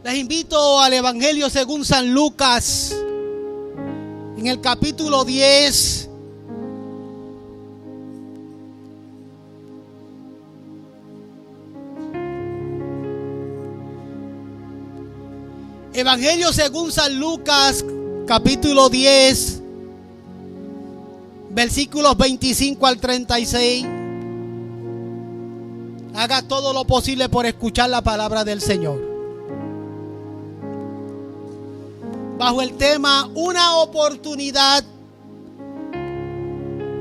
Les invito al Evangelio según San Lucas, en el capítulo 10. Evangelio según San Lucas, capítulo 10, versículos 25 al 36. Haga todo lo posible por escuchar la palabra del Señor. Bajo el tema, una oportunidad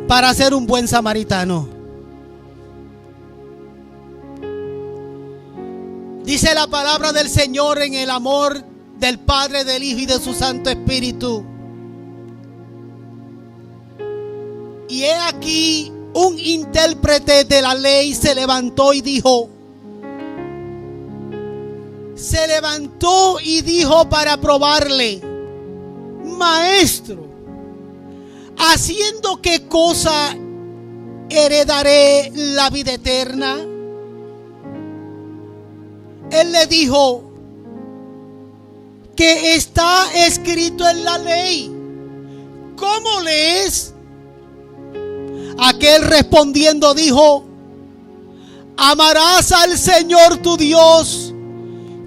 para ser un buen samaritano. Dice la palabra del Señor en el amor del Padre, del Hijo y de su Santo Espíritu. Y he aquí, un intérprete de la ley se levantó y dijo para probarle: Maestro, ¿haciendo qué cosa heredaré la vida eterna? Él le dijo: que está escrito en la ley, ¿cómo lees? Aquel respondiendo dijo: amarás al Señor tu Dios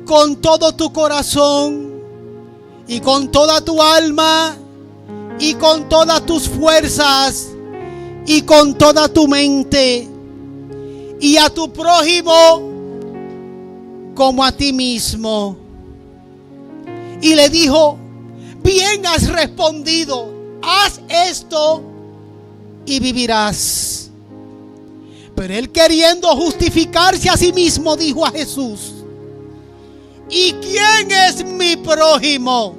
con todo tu corazón y con toda tu alma y con todas tus fuerzas y con toda tu mente, y a tu prójimo como a ti mismo. Y le dijo: bien has respondido, haz esto y vivirás. Pero él, queriendo justificarse a sí mismo, dijo a Jesús: ¿y quién es mi prójimo?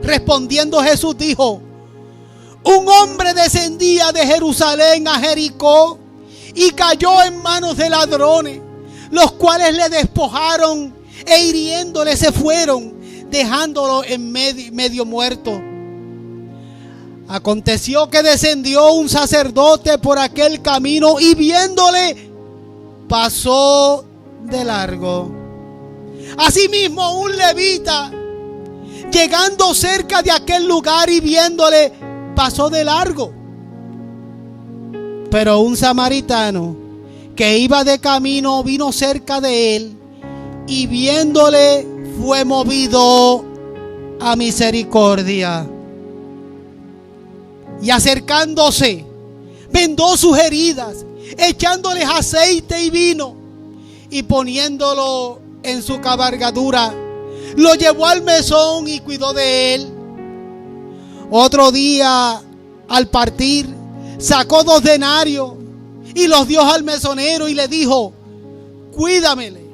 Respondiendo Jesús dijo: un hombre descendía de Jerusalén a Jericó y cayó en manos de ladrones, los cuales le despojaron e hiriéndole se fueron, dejándolo en medio muerto. Aconteció que descendió un sacerdote por aquel camino y viéndole pasó de largo. Asimismo, un levita, llegando cerca de aquel lugar y viéndole, pasó de largo. Pero un samaritano que iba de camino vino cerca de él y viéndole fue movido a misericordia. Y acercándose, vendó sus heridas, echándoles aceite y vino, y poniéndolo en su cabalgadura, lo llevó al mesón y cuidó de él. Otro día, al partir, sacó 2 denarios y los dio al mesonero y le dijo: cuídamele,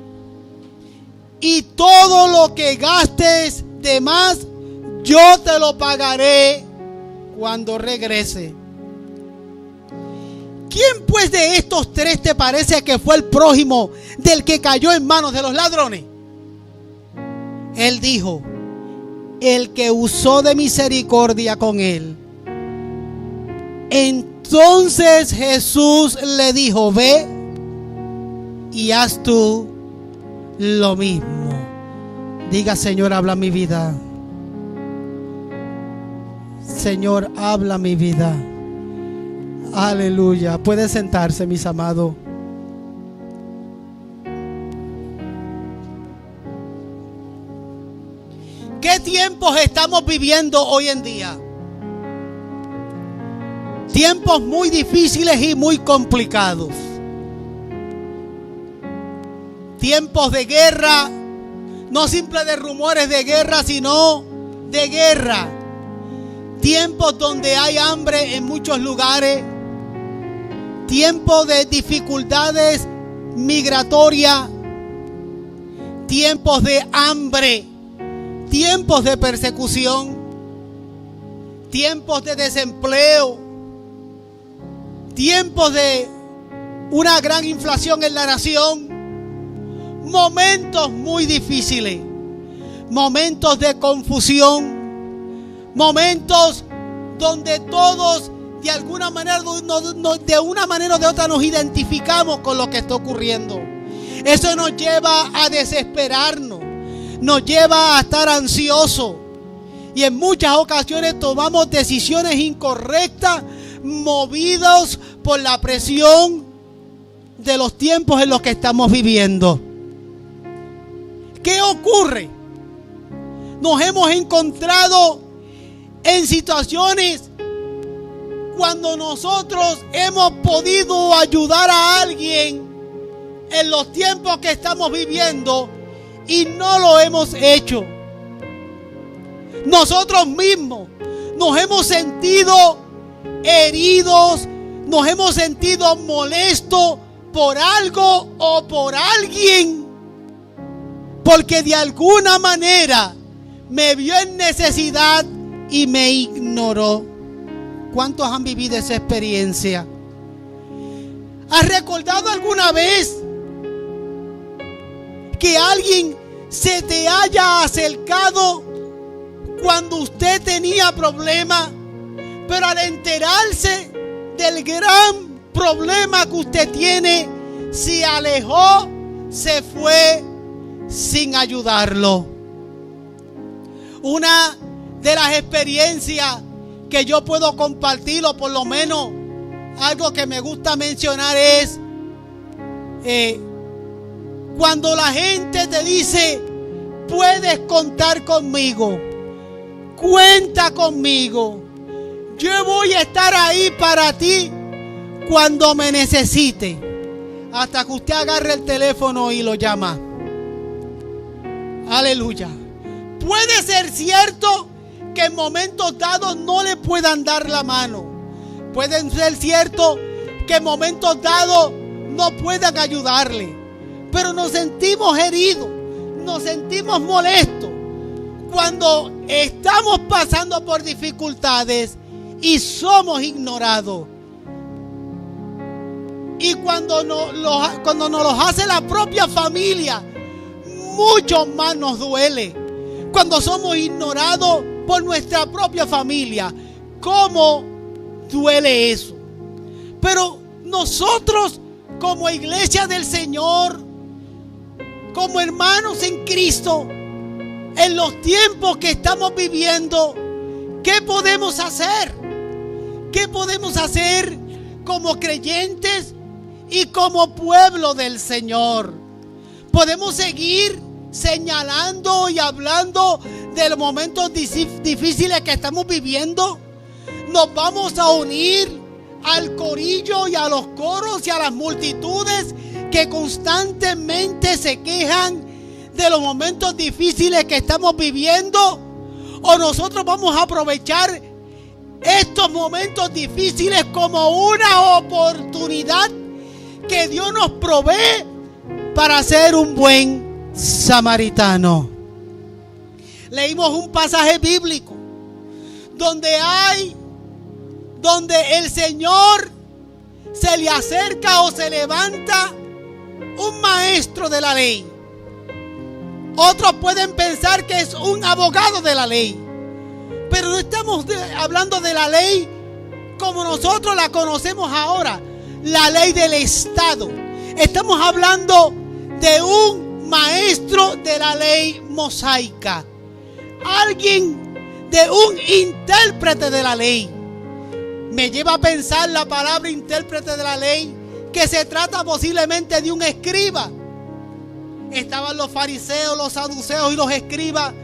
y todo lo que gastes de más, yo te lo pagaré cuando regrese. ¿Quién pues de estos 3 te parece que fue el prójimo del que cayó en manos de los ladrones? Él dijo: el que usó de misericordia con él. Entonces Jesús le dijo: ve y haz tú lo mismo. Diga: Señor, habla mi vida. Señor, habla mi vida. Aleluya. Puede sentarse, mis amados. ¿Qué tiempos estamos viviendo hoy en día? Tiempos muy difíciles y muy complicados. Tiempos de guerra, no simple de rumores de guerra, sino de guerra. Tiempos donde hay hambre en muchos lugares. Tiempos de dificultades migratorias. Tiempos de hambre. Tiempos de persecución. Tiempos de desempleo. Tiempos de una gran inflación en la nación. Momentos muy difíciles. Momentos de confusión. Momentos donde todos de alguna manera, de una manera o de otra, nos identificamos con lo que está ocurriendo. Eso nos lleva a desesperarnos, nos lleva a estar ansiosos y en muchas ocasiones tomamos decisiones incorrectas, movidos por la presión de los tiempos en los que estamos viviendo. ¿Qué ocurre? Nos hemos encontrado en situaciones cuando nosotros hemos podido ayudar a alguien en los tiempos que estamos viviendo y no lo hemos hecho. Nosotros mismos nos hemos sentido heridos, nos hemos sentido molestos por algo o por alguien, porque de alguna manera me vio en necesidad y me ignoró. ¿Cuántos han vivido esa experiencia? ¿Has recordado alguna vez que alguien se te haya acercado cuando usted tenía problemas, pero al enterarse del gran problema que usted tiene, se alejó, se fue sin ayudarlo? Una de las experiencias que yo puedo compartir, o por lo menos algo que me gusta mencionar, es cuando la gente te dice: puedes contar conmigo, cuenta conmigo, yo voy a estar ahí para ti cuando me necesite. Hasta que usted agarre el teléfono y lo llama. Aleluya. Puede ser cierto que en momentos dados no le puedan dar la mano. Puede ser cierto que en momentos dados no puedan ayudarle. Pero nos sentimos heridos, nos sentimos molestos cuando estamos pasando por dificultades y somos ignorados. Y cuando nos los hace la propia familia, mucho más nos duele. Cuando somos ignorados por nuestra propia familia, ¿cómo duele eso? Pero nosotros, como iglesia del Señor, como hermanos en Cristo, en los tiempos que estamos viviendo, ¿qué podemos hacer? ¿Qué podemos hacer como creyentes y como pueblo del Señor? Podemos seguir señalando y hablando de los momentos difíciles que estamos viviendo. Nos vamos a unir al corillo y a los coros y a las multitudes que constantemente se quejan de los momentos difíciles que estamos viviendo, o nosotros vamos a aprovechar estos momentos difíciles como una oportunidad que Dios nos provee para ser un buen samaritano. Leímos un pasaje bíblico donde el Señor se le acerca o se levanta un maestro de la ley. Otros pueden pensar que es un abogado de la ley, pero no estamos hablando de la ley como nosotros la conocemos ahora, la ley del Estado. Estamos hablando de un maestro de la ley mosaica, alguien de un intérprete de la ley. Me lleva a pensar la palabra intérprete de la ley que se trata posiblemente de un escriba. Estaban los fariseos, los saduceos y los escribas.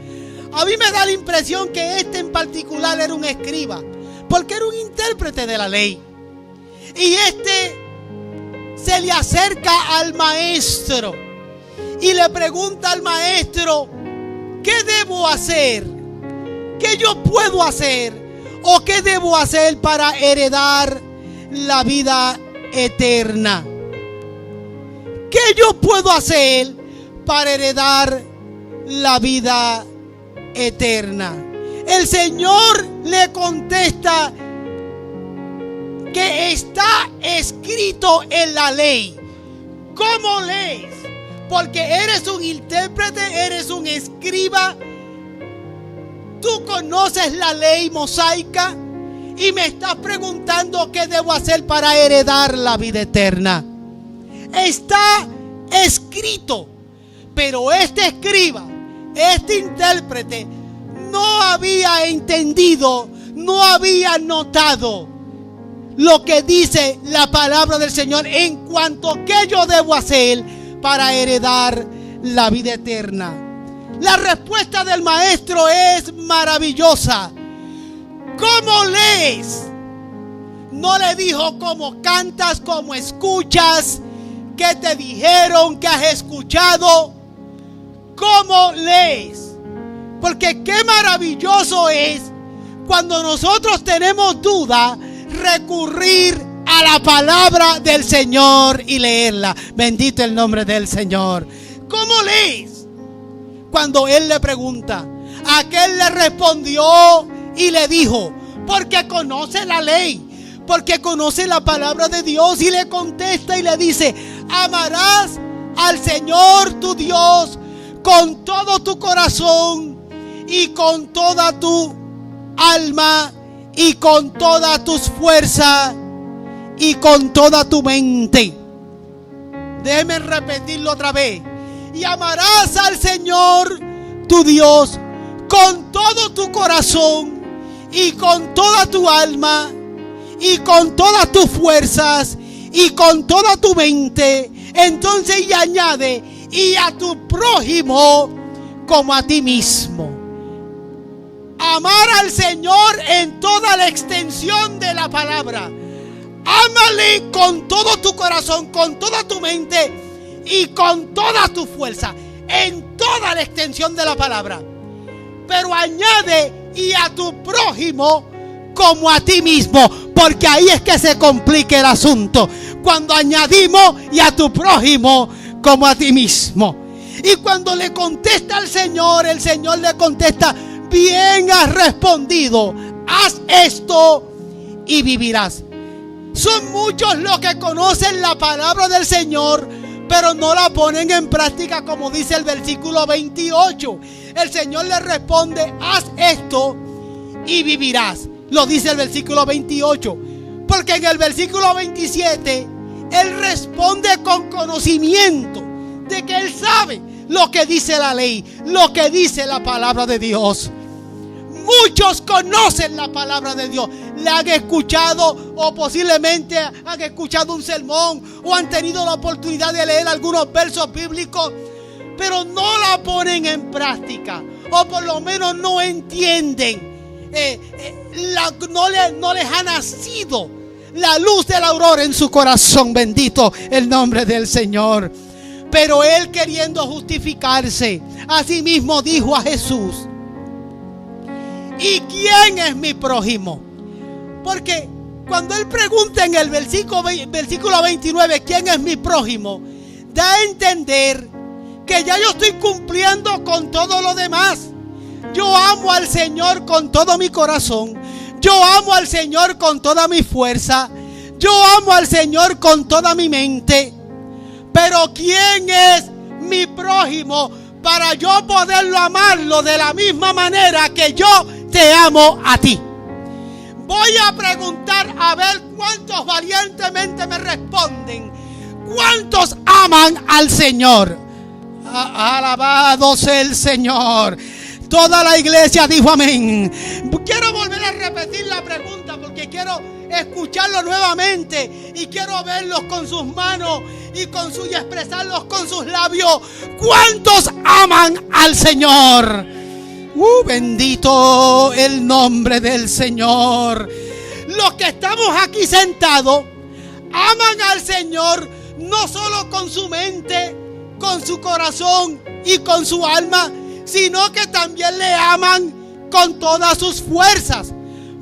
A mí me da la impresión que este en particular era un escriba, porque era un intérprete de la ley. Y este se le acerca al maestro y le pregunta al maestro: ¿qué debo hacer? ¿Qué yo puedo hacer? ¿O qué debo hacer para heredar la vida eterna? ¿Qué yo puedo hacer para heredar la vida eterna? El Señor le contesta que está escrito en la ley. ¿Cómo lees? Porque eres un intérprete, eres un escriba. Tú conoces la ley mosaica y me estás preguntando qué debo hacer para heredar la vida eterna. Está escrito escrito. Pero este escriba, este intérprete, no había entendido, no había notado lo que dice la palabra del Señor en cuanto a qué yo debo hacer para heredar la vida eterna. La respuesta del maestro es maravillosa. ¿Cómo lees? No le dijo cómo cantas, cómo escuchas, qué te dijeron, qué has escuchado. ¿Cómo lees? Porque qué maravilloso es cuando nosotros tenemos duda, recurrir a la palabra del Señor y leerla. Bendito el nombre del Señor. ¿Cómo lees? Cuando él le pregunta, aquel le respondió y le dijo, porque conoce la ley, porque conoce la palabra de Dios, y le contesta y le dice, amarás al Señor tu Dios con todo tu corazón y con toda tu alma y con todas tus fuerzas y con toda tu mente. Déjeme repetirlo otra vez. Y amarás al Señor tu Dios con todo tu corazón y con toda tu alma y con todas tus fuerzas y con toda tu mente. Entonces y añade, y a tu prójimo como a ti mismo. Amar al Señor en toda la extensión de la palabra. Ámale con todo tu corazón, con toda tu mente y con toda tu fuerza, en toda la extensión de la palabra. Pero añade, y a tu prójimo como a ti mismo, porque ahí es que se complica el asunto, cuando añadimos y a tu prójimo como a ti mismo. Y cuando le contesta al Señor, el Señor le contesta, bien has respondido, haz esto y vivirás. Son muchos los que conocen la palabra del Señor, pero no la ponen en práctica, como dice el versículo 28. El Señor le responde, haz esto y vivirás. Lo dice el versículo 28. Porque en el versículo 27, Él responde con conocimiento de que Él sabe lo que dice la ley, lo que dice la palabra de Dios. Muchos conocen la palabra de Dios, la han escuchado o posiblemente han escuchado un sermón o han tenido la oportunidad de leer algunos versos bíblicos, pero no la ponen en práctica, o por lo menos no entienden, no les ha nacido la luz de la aurora en su corazón. Bendito el nombre del Señor. Pero él, queriendo justificarse, asimismo dijo a Jesús, ¿y quién es mi prójimo? Porque cuando él pregunta en el versículo 29, ¿quién es mi prójimo?, da a entender que ya yo estoy cumpliendo con todo lo demás. Yo amo al Señor con todo mi corazón. Yo amo al Señor con toda mi fuerza. Yo amo al Señor con toda mi mente. Pero ¿quién es mi prójimo para yo poderlo amarlo de la misma manera que yo te amo a ti? Voy a preguntar a ver cuántos valientemente me responden. ¿Cuántos aman al Señor? Alabado sea el Señor. Toda la iglesia dijo amén. Quiero volver a repetir la pregunta porque quiero escucharlo nuevamente y quiero verlos con sus manos y expresarlos con sus labios. ¿Cuántos aman al Señor? Bendito el nombre del Señor. Los que estamos aquí sentados aman al Señor no solo con su mente, con su corazón y con su alma, sino que también le aman con todas sus fuerzas.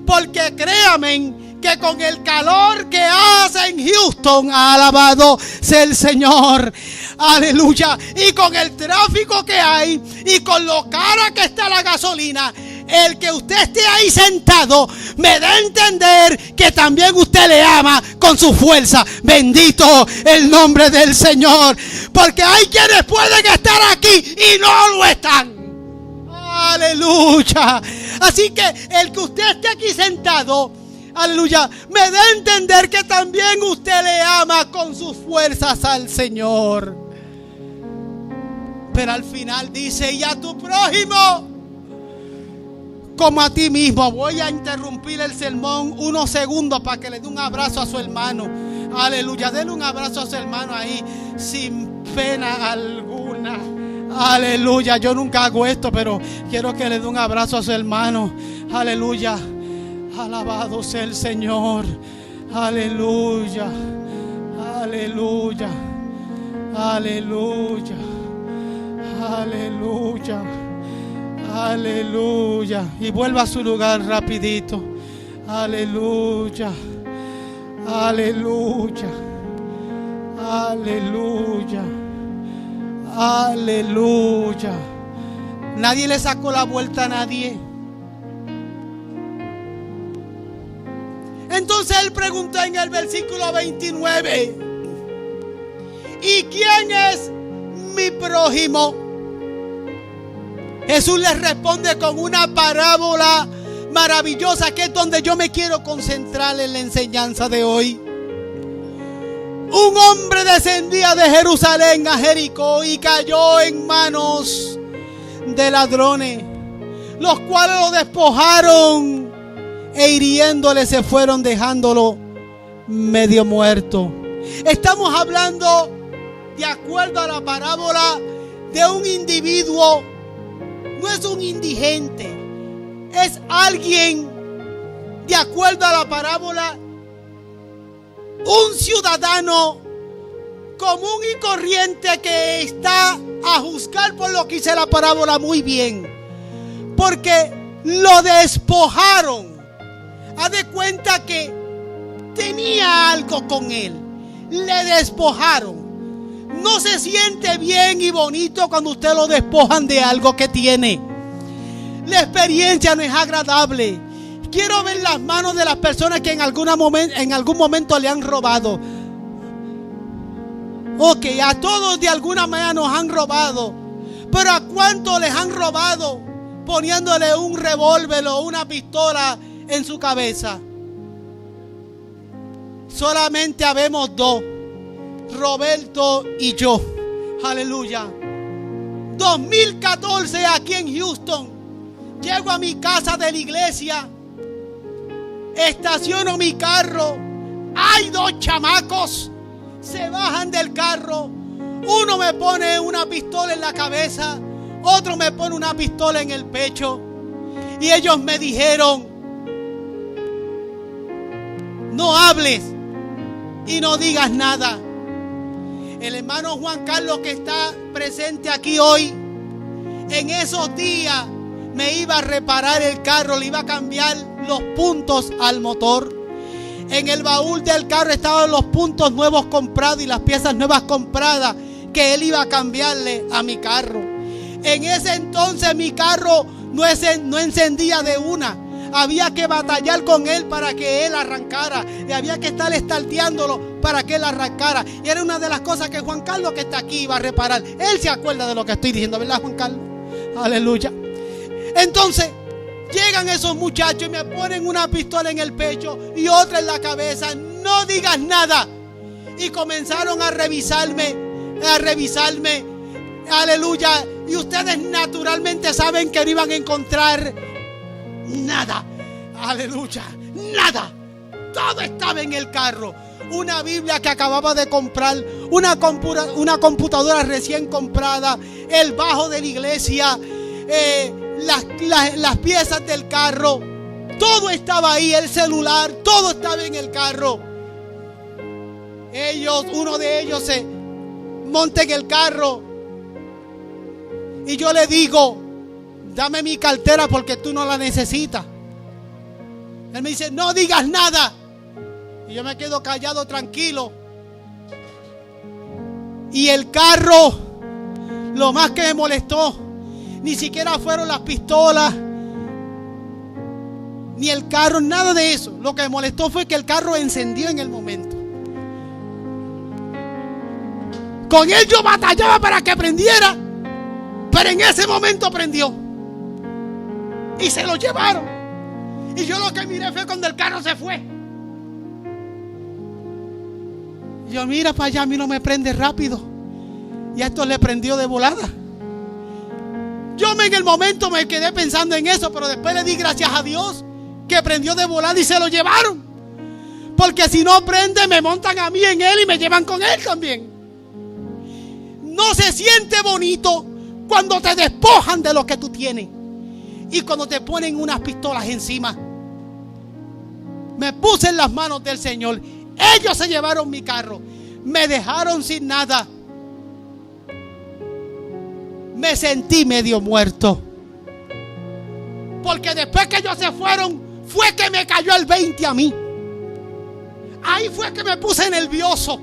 Porque créanme que con el calor que hace en Houston, alabado sea el Señor, aleluya, y con el tráfico que hay y con lo cara que está la gasolina, el que usted esté ahí sentado me da a entender que también usted le ama con su fuerza. Bendito el nombre del Señor, porque hay quienes pueden estar aquí y no lo están. Aleluya. Así que el que usted esté aquí sentado, aleluya, me da a entender que también usted le ama con sus fuerzas al Señor. Pero al final dice: y a tu prójimo como a ti mismo. Voy a interrumpir el sermón unos segundos para que le dé un abrazo a su hermano. Aleluya, denle un abrazo a su hermano ahí sin pena alguna. Aleluya, yo nunca hago esto, pero quiero que le dé un abrazo a su hermano. Aleluya, alabado sea el Señor. Aleluya, aleluya, aleluya, aleluya, aleluya. Y vuelva a su lugar rapidito. Aleluya, aleluya, aleluya, aleluya. Nadie le sacó la vuelta a nadie. Entonces él preguntó en el versículo 29: ¿y quién es mi prójimo? Jesús les responde con una parábola maravillosa, que es donde yo me quiero concentrar en la enseñanza de hoy. Un hombre descendía de Jerusalén a Jericó y cayó en manos de ladrones, los cuales lo despojaron e hiriéndole se fueron, dejándolo medio muerto. Estamos hablando, de acuerdo a la parábola, de un individuo. No es un indigente, es alguien, de acuerdo a la parábola, un ciudadano común y corriente que está a juzgar por lo que dice la parábola muy bien, porque lo despojaron. Haz de cuenta que tenía algo con él, le despojaron. No se siente bien y bonito cuando usted lo despojan de algo que tiene. La experiencia no es agradable. Quiero ver las manos de las personas que en algún momento le han robado. Ok, a todos de alguna manera nos han robado. Pero ¿a cuántos les han robado poniéndole un revólver o una pistola en su cabeza? Solamente habemos dos: Roberto y yo. Aleluya. 2014, aquí en Houston, llego a mi casa de la iglesia, estaciono mi carro, hay dos chamacos, se bajan del carro, uno me pone una pistola en la cabeza, otro me pone una pistola en el pecho, y ellos me dijeron: no hables y no digas nada. El hermano Juan Carlos, que está presente aquí hoy, en esos días me iba a reparar el carro, le iba a cambiar los puntos al motor. En el baúl del carro estaban los puntos nuevos comprados y las piezas nuevas compradas que él iba a cambiarle a mi carro. En ese entonces mi carro no encendía de una. Había que batallar con él para que él arrancara, y había que estar estarteándolo para que él arrancara. Y era una de las cosas que Juan Carlos, que está aquí, iba a reparar. Él se acuerda de lo que estoy diciendo, ¿verdad, Juan Carlos? Aleluya. Entonces llegan esos muchachos y me ponen una pistola en el pecho y otra en la cabeza. No digas nada. Y comenzaron a revisarme. Aleluya. Y ustedes naturalmente saben que no iban a encontrar nada. Aleluya. Nada. Todo estaba en el carro. Una Biblia que acababa de comprar, una computadora recién comprada, el bajo de la iglesia, las piezas del carro, todo estaba ahí, el celular, todo estaba en el carro. Uno de ellos se monta en el carro y yo le digo: dame mi cartera porque tú no la necesitas. Él me dice: no digas nada. Y yo me quedo callado, tranquilo. Y el carro, lo más que me molestó, ni siquiera fueron las pistolas, ni el carro, nada de eso. Lo que me molestó fue que el carro encendió en el momento. Con él yo batallaba para que prendiera, pero en ese momento prendió. Y se lo llevaron. Y yo lo que miré fue cuando el carro se fue. Yo: mira para allá, a mí no me prende rápido. Y a esto le prendió de volada. Yo en el momento me quedé pensando en eso, pero después le di gracias a Dios que prendió de volada y se lo llevaron. Porque si no prende, me montan a mí en él y me llevan con él también. No se siente bonito cuando te despojan de lo que tú tienes y cuando te ponen unas pistolas encima. Me puse en las manos del Señor. Ellos se llevaron mi carro, me dejaron sin nada. Me sentí medio muerto, porque después que ellos se fueron fue que me cayó el 20 a mí. Ahí fue que me puse nervioso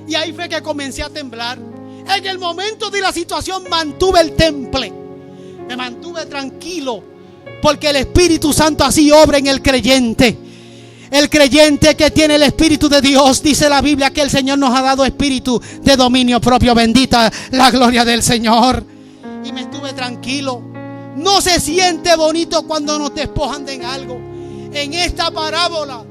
y ahí fue que comencé a temblar. En el momento de la situación mantuve el temple, me mantuve tranquilo, porque el Espíritu Santo así obra en el creyente. El creyente que tiene el Espíritu de Dios, dice la Biblia que el Señor nos ha dado espíritu de dominio propio. Bendita la gloria del Señor. Y me estuve tranquilo. No se siente bonito cuando nos despojan de algo. En esta parábola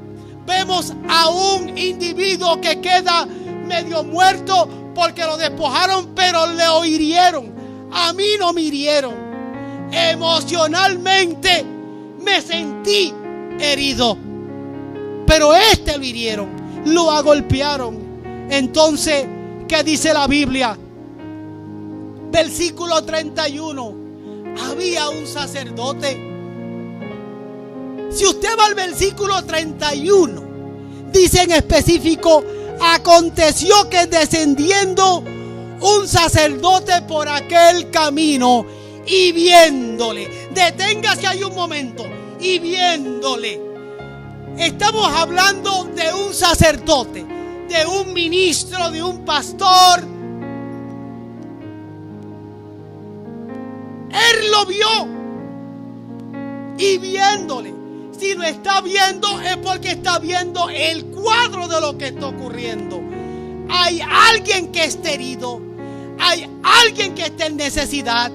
vemos a un individuo que queda medio muerto porque lo despojaron, pero le hirieron. A mí no me hirieron. Emocionalmente me sentí herido, pero lo hirieron, lo agolpearon. Entonces, ¿qué dice la Biblia? Versículo 31. Había un sacerdote. Si usted va al versículo 31, dice en específico: aconteció que descendiendo un sacerdote por aquel camino y viéndole, deténgase ahí un momento, y viéndole. Estamos hablando de un sacerdote, de un ministro, de un pastor. Él lo vio y viéndole. Si lo está viendo es porque está viendo el cuadro de lo que está ocurriendo. Hay alguien que está herido, hay alguien que está en necesidad,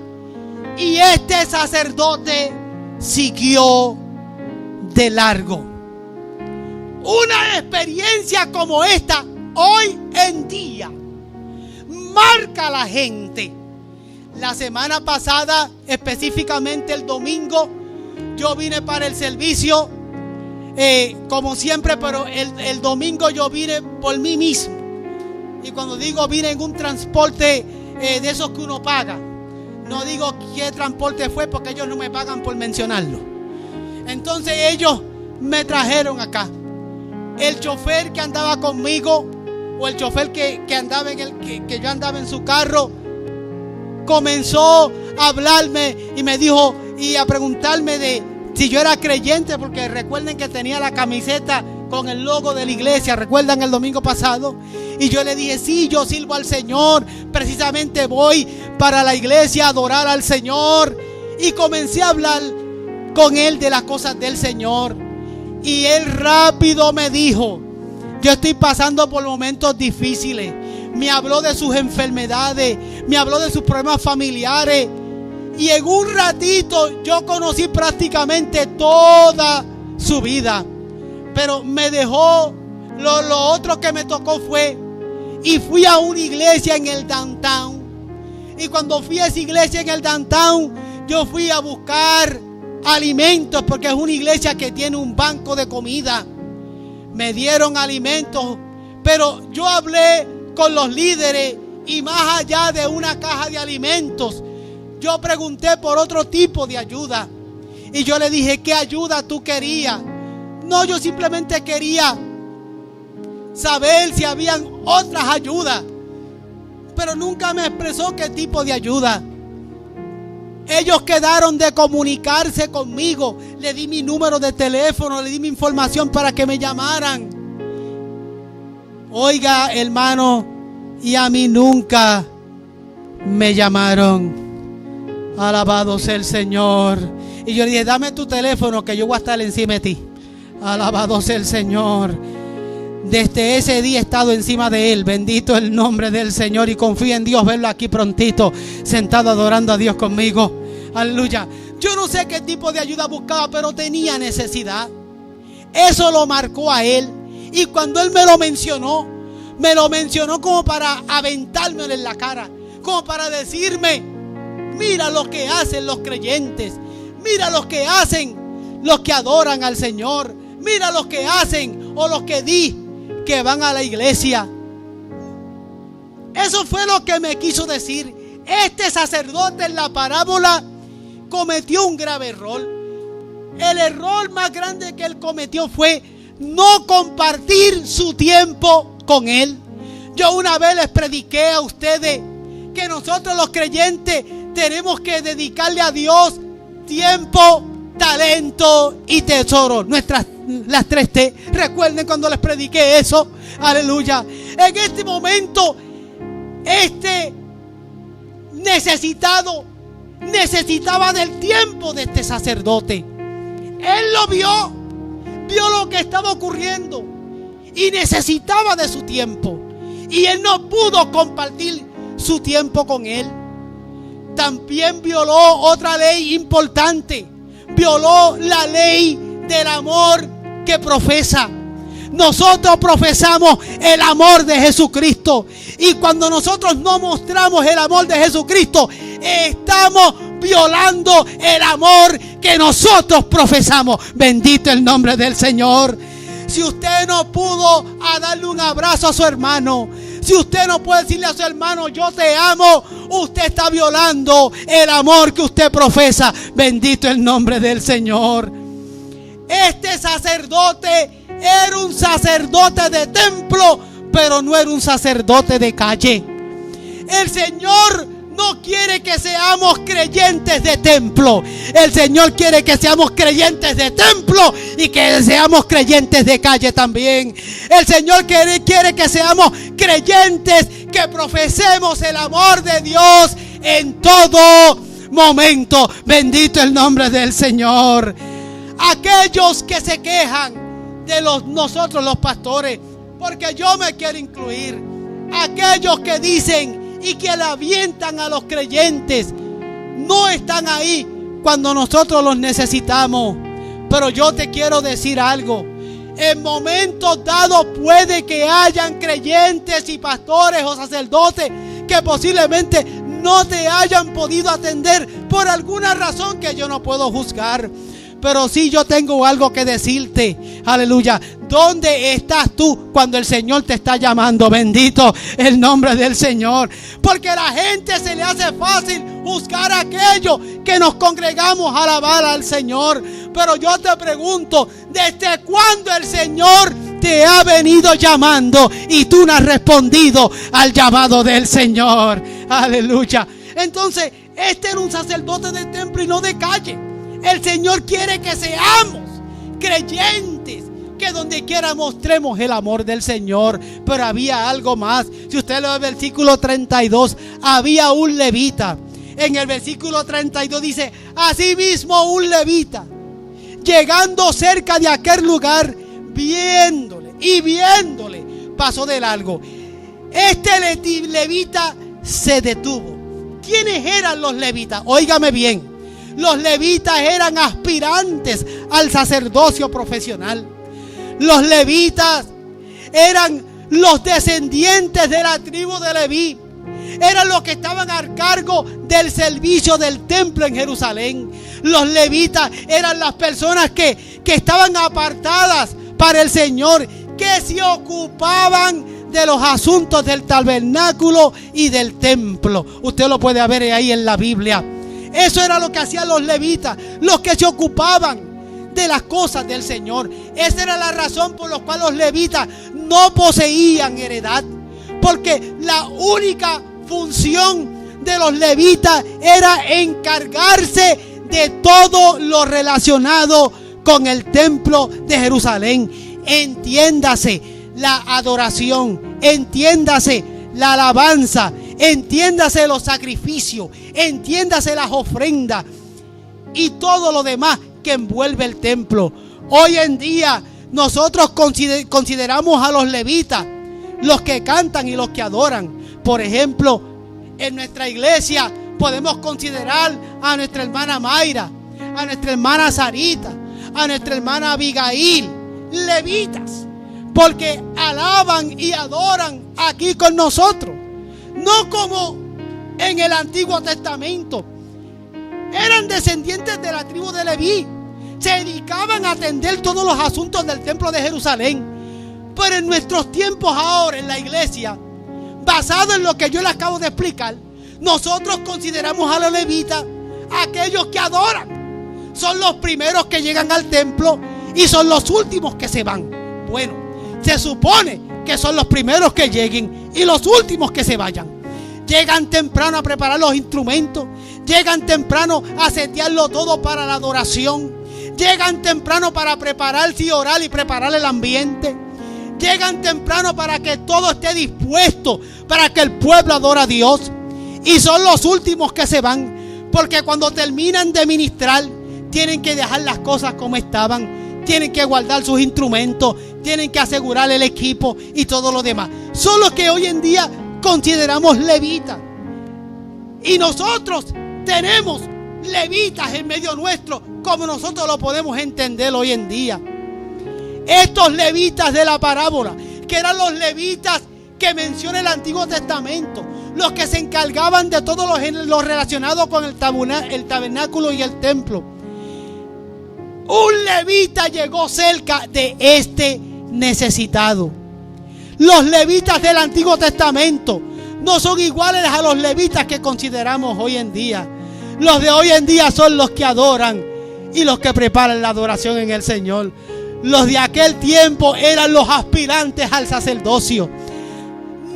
y este sacerdote siguió de largo. Una experiencia como esta hoy en día marca a la gente. La semana pasada, específicamente el domingo, yo vine para el servicio, como siempre, pero el domingo yo vine por mí mismo. Y cuando digo vine en un transporte de esos que uno paga, no digo qué transporte fue porque ellos no me pagan por mencionarlo. Entonces ellos me trajeron acá. El chofer que andaba conmigo, o el chofer que andaba que yo andaba en su carro, comenzó a hablarme y me dijo, y a preguntarme de si yo era creyente, porque recuerden que tenía la camiseta con el logo de la iglesia. ¿Recuerdan el domingo pasado? Y yo le dije, sí, yo sirvo al Señor, precisamente voy para la iglesia a adorar al Señor. Y comencé a hablar con él de las cosas del Señor. Y él rápido me dijo, yo estoy pasando por momentos difíciles. Me habló de sus enfermedades, me habló de sus problemas familiares. Y en un ratito yo conocí prácticamente toda su vida. Pero me dejó, lo otro que me tocó fue, y fui a una iglesia en el downtown. Y cuando fui a esa iglesia en el downtown, yo fui a buscar alimentos, porque es una iglesia que tiene un banco de comida. Me dieron alimentos, pero yo hablé con los líderes y más allá de una caja de alimentos, yo pregunté por otro tipo de ayuda. Y yo le dije, ¿qué ayuda tú querías? No, yo simplemente quería saber si habían otras ayudas, pero nunca me expresó qué tipo de ayuda. Ellos quedaron de comunicarse conmigo. Le di mi número de teléfono, le di mi información para que me llamaran. Oiga, hermano, y a mí nunca me llamaron. Alabado sea el Señor. Y yo le dije, dame tu teléfono que yo voy a estar encima de ti. Alabado sea el Señor. Desde ese día he estado encima de él. Bendito el nombre del Señor. Y confío en Dios verlo aquí prontito, sentado adorando a Dios conmigo. Aleluya. Yo no sé qué tipo de ayuda buscaba, pero tenía necesidad. Eso lo marcó a él. Y cuando él me lo mencionó como para aventármelo en la cara, como para decirme, Mira lo que hacen los creyentes. Mira lo que hacen los que adoran al Señor. Mira lo que hacen o los que que van a la iglesia. Eso fue lo que me quiso decir. Este sacerdote en la parábola cometió un grave error. El error más grande que él cometió fue no compartir su tiempo con él. Yo una vez les prediqué a ustedes que nosotros los creyentes tenemos que dedicarle a Dios tiempo, talento y tesoro. Las 3 T. Recuerden cuando les prediqué eso. Aleluya. En este momento, este necesitaba del tiempo de este sacerdote. Él lo vio lo que estaba ocurriendo y necesitaba de su tiempo. Y él no pudo compartir su tiempo con él. También violó otra ley importante. Violó la ley del amor que profesa. Nosotros profesamos el amor de Jesucristo. Y cuando nosotros no mostramos el amor de Jesucristo, estamos violando el amor que nosotros profesamos. Bendito el nombre del Señor. Si usted no pudo darle un abrazo a su hermano, si usted no puede decirle a su hermano, yo te amo, usted está violando el amor que usted profesa. Bendito el nombre del Señor. Este sacerdote era un sacerdote de templo, pero no era un sacerdote de calle. El Señor no quiere que seamos creyentes de templo. El Señor quiere que seamos creyentes de templo y que seamos creyentes de calle también. El Señor quiere que seamos creyentes, que profesemos el amor de Dios en todo momento. Bendito el nombre del Señor. Aquellos que se quejan de nosotros los pastores, porque yo me quiero incluir. Aquellos que dicen y que le avientan a los creyentes, no están ahí cuando nosotros los necesitamos. Pero yo te quiero decir algo. En momentos dados puede que hayan creyentes y pastores o sacerdotes que posiblemente no te hayan podido atender por alguna razón que yo no puedo juzgar. Pero sí, yo tengo algo que decirte. Aleluya. ¿Dónde estás tú cuando el Señor te está llamando? Bendito el nombre del Señor. Porque a la gente se le hace fácil juzgar a aquellos que nos congregamos a alabar al Señor. Pero yo te pregunto, ¿desde cuándo el Señor te ha venido llamando y tú no has respondido al llamado del Señor? Aleluya. Entonces, este era un sacerdote de templo y no de calle. El Señor quiere que seamos creyentes, que donde quiera mostremos el amor del Señor. Pero había algo más. Si usted lee el versículo 32, había un levita. En el versículo 32 dice: asimismo un levita, llegando cerca de aquel lugar, viéndole, pasó de largo. Este levita se detuvo. ¿Quiénes eran los levitas? Óigame bien. Los levitas eran aspirantes al sacerdocio profesional. Los levitas eran los descendientes de la tribu de Leví. Eran los que estaban a cargo del servicio del templo en Jerusalén. Los levitas eran las personas que estaban apartadas para el Señor, que se ocupaban de los asuntos del tabernáculo y del templo. Usted lo puede ver ahí en la Biblia. Eso era lo que hacían los levitas, los que se ocupaban de las cosas del Señor. Esa era la razón por la cual los levitas no poseían heredad, porque la única función de los levitas era encargarse de todo lo relacionado con el templo de Jerusalén. Entiéndase la adoración, entiéndase la alabanza, entiéndase los sacrificios, entiéndase las ofrendas y todo lo demás que envuelve el templo. Hoy en día nosotros consideramos a los levitas los que cantan y los que adoran. Por ejemplo, en nuestra iglesia podemos considerar a nuestra hermana Mayra, a nuestra hermana Sarita, a nuestra hermana Abigail, levitas, porque alaban y adoran aquí con nosotros. No como en el Antiguo Testamento, eran descendientes de la tribu de Leví. Se dedicaban a atender todos los asuntos del templo de Jerusalén. Pero en nuestros tiempos ahora en la iglesia, basado en lo que yo les acabo de explicar, nosotros consideramos a los levitas aquellos que adoran. Son los primeros que llegan al templo y son los últimos que se van. Bueno, se supone que son los primeros que lleguen y los últimos que se vayan. Llegan temprano a preparar los instrumentos. Llegan temprano a setearlo todo para la adoración. Llegan temprano para prepararse y orar y preparar el ambiente. Llegan temprano para que todo esté dispuesto, para que el pueblo adore a Dios. Y son los últimos que se van, porque cuando terminan de ministrar, tienen que dejar las cosas como estaban. Tienen que guardar sus instrumentos, tienen que asegurar el equipo y todo lo demás. Son los que hoy en día consideramos levitas. Y nosotros tenemos levitas en medio nuestro, como nosotros lo podemos entender hoy en día. Estos levitas de la parábola, que eran los levitas que menciona el Antiguo Testamento, los que se encargaban de todo lo relacionado con el tabernáculo y el templo. Un levita llegó cerca de este necesitado. Los levitas del Antiguo Testamento no son iguales a los levitas que consideramos hoy en día. Los de hoy en día son los que adoran y los que preparan la adoración en el Señor. Los de aquel tiempo eran los aspirantes al sacerdocio.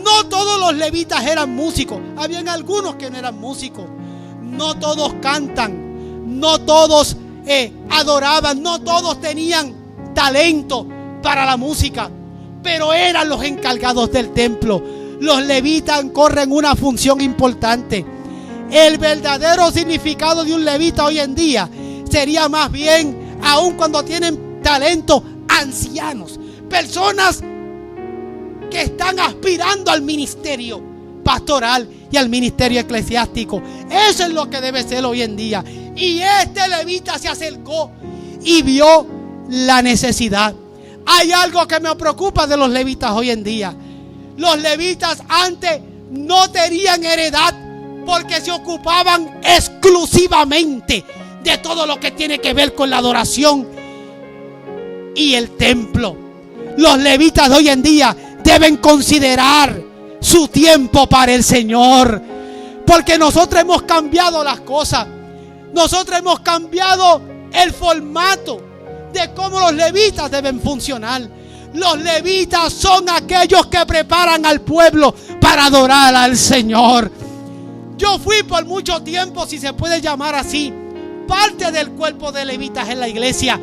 No todos los levitas eran músicos. Habían algunos que no eran músicos. No todos cantan. No todos adoraban. No todos tenían talento para la música. Pero eran los encargados del templo. Los levitas corren una función importante. El verdadero significado de un levita hoy en día sería más bien, aun cuando tienen talento, ancianos, personas que están aspirando al ministerio pastoral y al ministerio eclesiástico. Eso es lo que debe ser hoy en día. Y este levita se acercó y vio la necesidad. Hay algo que me preocupa de los levitas hoy en día. Los levitas antes no tenían heredad porque se ocupaban exclusivamente de todo lo que tiene que ver con la adoración y el templo. Los levitas de hoy en día deben considerar su tiempo para el Señor, porque nosotros hemos cambiado las cosas. Nosotros hemos cambiado el formato de cómo los levitas deben funcionar. Los levitas son aquellos que preparan al pueblo para adorar al Señor. Yo fui por mucho tiempo, si se puede llamar así, parte del cuerpo de levitas en la iglesia.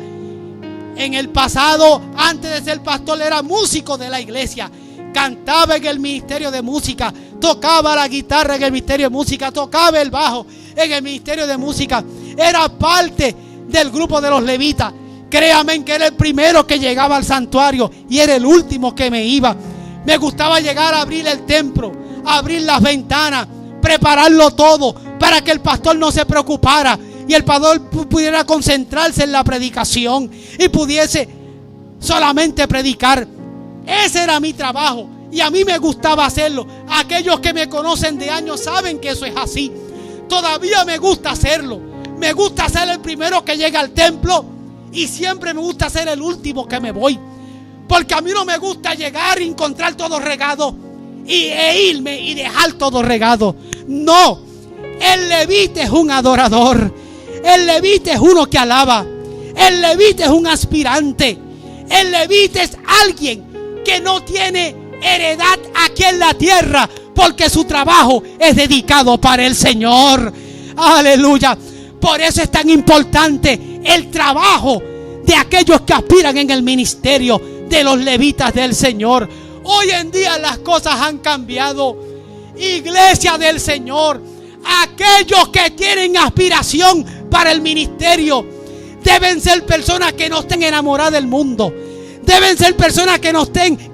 En el pasado, antes de ser pastor, era músico de la iglesia. Cantaba en el ministerio de música, tocaba la guitarra en el ministerio de música, tocaba el bajo en el ministerio de música. Era parte del grupo de los levitas. Créanme que era el primero que llegaba al santuario y era el último que me iba. Me gustaba llegar a abrir el templo, abrir las ventanas, prepararlo todo para que el pastor no se preocupara y el pastor pudiera concentrarse en la predicación y pudiese solamente predicar. Ese era mi trabajo y a mí me gustaba hacerlo. Aquellos que me conocen de años saben que eso es así. Todavía me gusta hacerlo. Me gusta ser el primero que llega al templo y siempre me gusta ser el último que me voy. Porque a mí no me gusta llegar y encontrar todo regado e irme y dejar todo regado. No, el levita es un adorador. El levita es uno que alaba. El levita es un aspirante. El levita es alguien que no tiene heredad aquí en la tierra, porque su trabajo es dedicado para el Señor. Aleluya. Por eso es tan importante el trabajo de aquellos que aspiran en el ministerio de los levitas del Señor. Hoy en día las cosas han cambiado. Iglesia del Señor, aquellos que tienen aspiración para el ministerio deben ser personas que no estén enamoradas del mundo. Deben ser personas que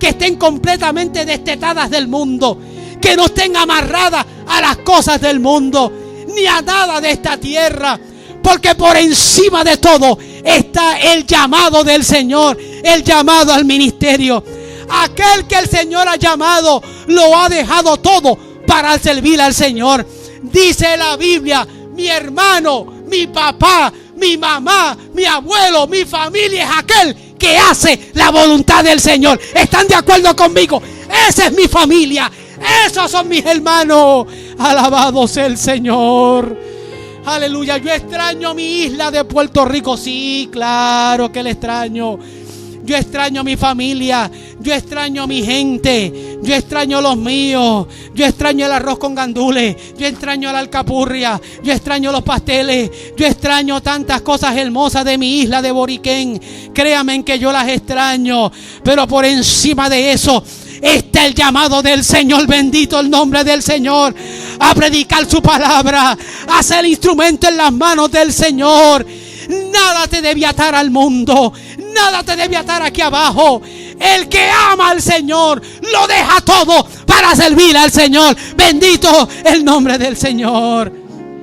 estén completamente destetadas del mundo, que no estén amarradas a las cosas del mundo, ni a nada de esta tierra, porque por encima de todo está el llamado del Señor, el llamado al ministerio. Aquel que el Señor ha llamado lo ha dejado todo para servir al Señor. Dice la Biblia, mi hermano, mi papá, mi mamá, mi abuelo, mi familia es aquel que hace la voluntad del Señor. ¿Están de acuerdo conmigo? Esa es mi familia. Esos son mis hermanos. Alabado sea el Señor. Aleluya. Yo extraño mi isla de Puerto Rico. Sí, claro que la extraño. Yo extraño mi familia, yo extraño mi gente, yo extraño los míos, yo extraño el arroz con gandules, yo extraño la alcapurria, yo extraño los pasteles, yo extraño tantas cosas hermosas de mi isla de Boriquén. Créanme que yo las extraño, pero por encima de eso está el llamado del Señor, bendito el nombre del Señor, a predicar su palabra, a ser instrumento en las manos del Señor. Nada te debe atar al mundo, nada te debe atar aquí abajo. El que ama al Señor lo deja todo para servir al Señor. Bendito el nombre del Señor.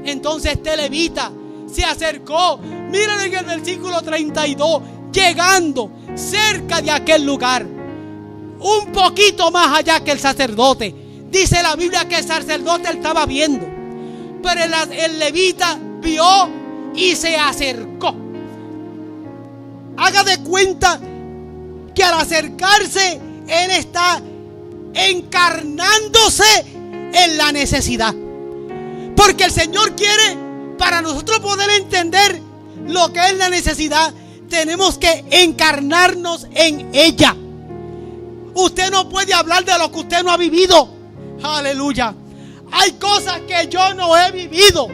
Entonces este levita se acercó. Miren en el versículo 32, llegando cerca de aquel lugar, un poquito más allá que el sacerdote. Dice la Biblia que el sacerdote estaba viendo, pero el levita vio y se acercó. Haga de cuenta que al acercarse, él está encarnándose en la necesidad. Porque el Señor quiere, para nosotros poder entender lo que es la necesidad, tenemos que encarnarnos en ella. Usted no puede hablar de lo que usted no ha vivido. Aleluya. Hay cosas que yo no he vivido.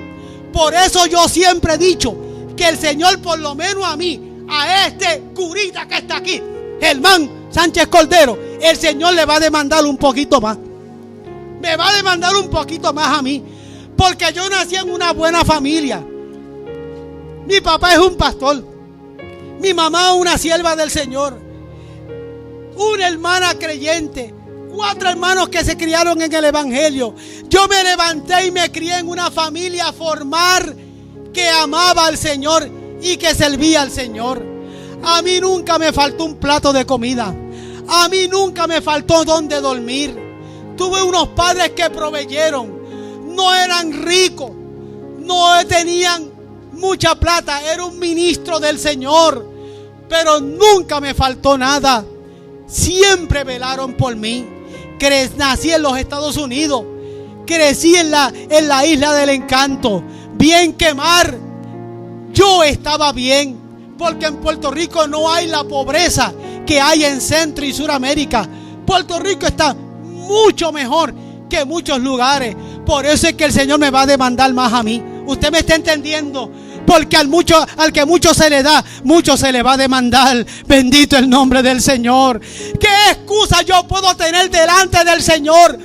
Por eso yo siempre he dicho que el Señor, por lo menos a mí, a este curita que está aquí, Germán Sánchez Cordero, el Señor le va a demandar un poquito más. Me va a demandar un poquito más a mí. Porque yo nací en una buena familia. Mi papá es un pastor. Mi mamá es una sierva del Señor. Una hermana creyente. 4 hermanos que se criaron en el Evangelio. Yo me levanté y me crié en una familia formal que amaba al Señor y que servía al Señor. A mí nunca me faltó un plato de comida. A mí nunca me faltó donde dormir. Tuve unos padres que proveyeron. No eran ricos, no tenían mucha plata. Era un ministro del Señor, pero nunca me faltó nada. Siempre velaron por mí. Nací en los Estados Unidos. Crecí en la isla del encanto. Bien que mar, yo estaba bien. Porque en Puerto Rico no hay la pobreza que hay en Centro y Suramérica. Puerto Rico está mucho mejor que muchos lugares. Por eso es que el Señor me va a demandar más a mí. Usted me está entendiendo. Porque al que mucho se le da, mucho se le va a demandar. Bendito el nombre del Señor. ¿Qué excusa yo puedo tener delante del Señor?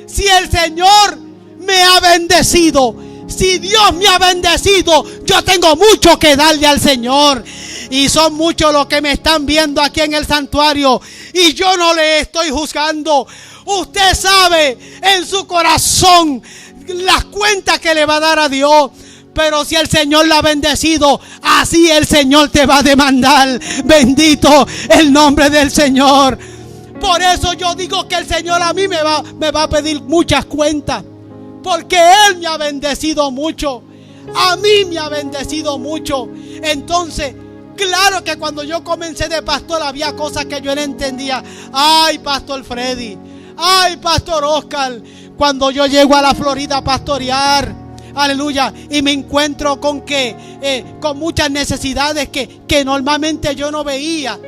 Si el Señor me ha bendecido, si Dios me ha bendecido, yo tengo mucho que darle al Señor. Y son muchos los que me están viendo aquí en el santuario. Y yo no le estoy juzgando. Usted sabe en su corazón las cuentas que le va a dar a Dios. Pero si el Señor la ha bendecido, así el Señor te va a demandar. Bendito el nombre del Señor. Por eso yo digo que el Señor a mí me va a pedir muchas cuentas. Porque Él me ha bendecido mucho. A mí me ha bendecido mucho. Entonces, claro que cuando yo comencé de pastor había cosas que yo no entendía. Ay, Pastor Freddy. Ay, Pastor Oscar. Cuando yo llego a la Florida a pastorear, aleluya, y me encuentro con muchas necesidades que normalmente yo no veía,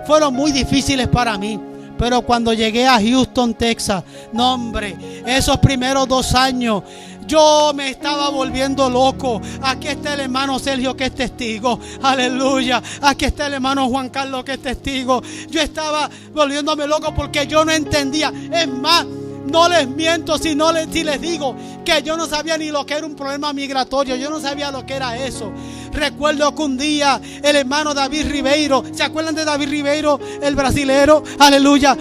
fueron muy difíciles para mí. Pero cuando llegué a Houston, Texas, no hombre, esos primeros 2 años yo me estaba volviendo loco. Aquí está el hermano Sergio que es testigo. Aleluya. Aquí está el hermano Juan Carlos que es testigo. Yo estaba volviéndome loco porque yo no entendía. Es más, no les miento si les digo que yo no sabía ni lo que era un problema migratorio. Yo no sabía lo que era eso. Recuerdo que un día el hermano David Ribeiro, ¿se acuerdan de David Ribeiro, el brasilero? Aleluya.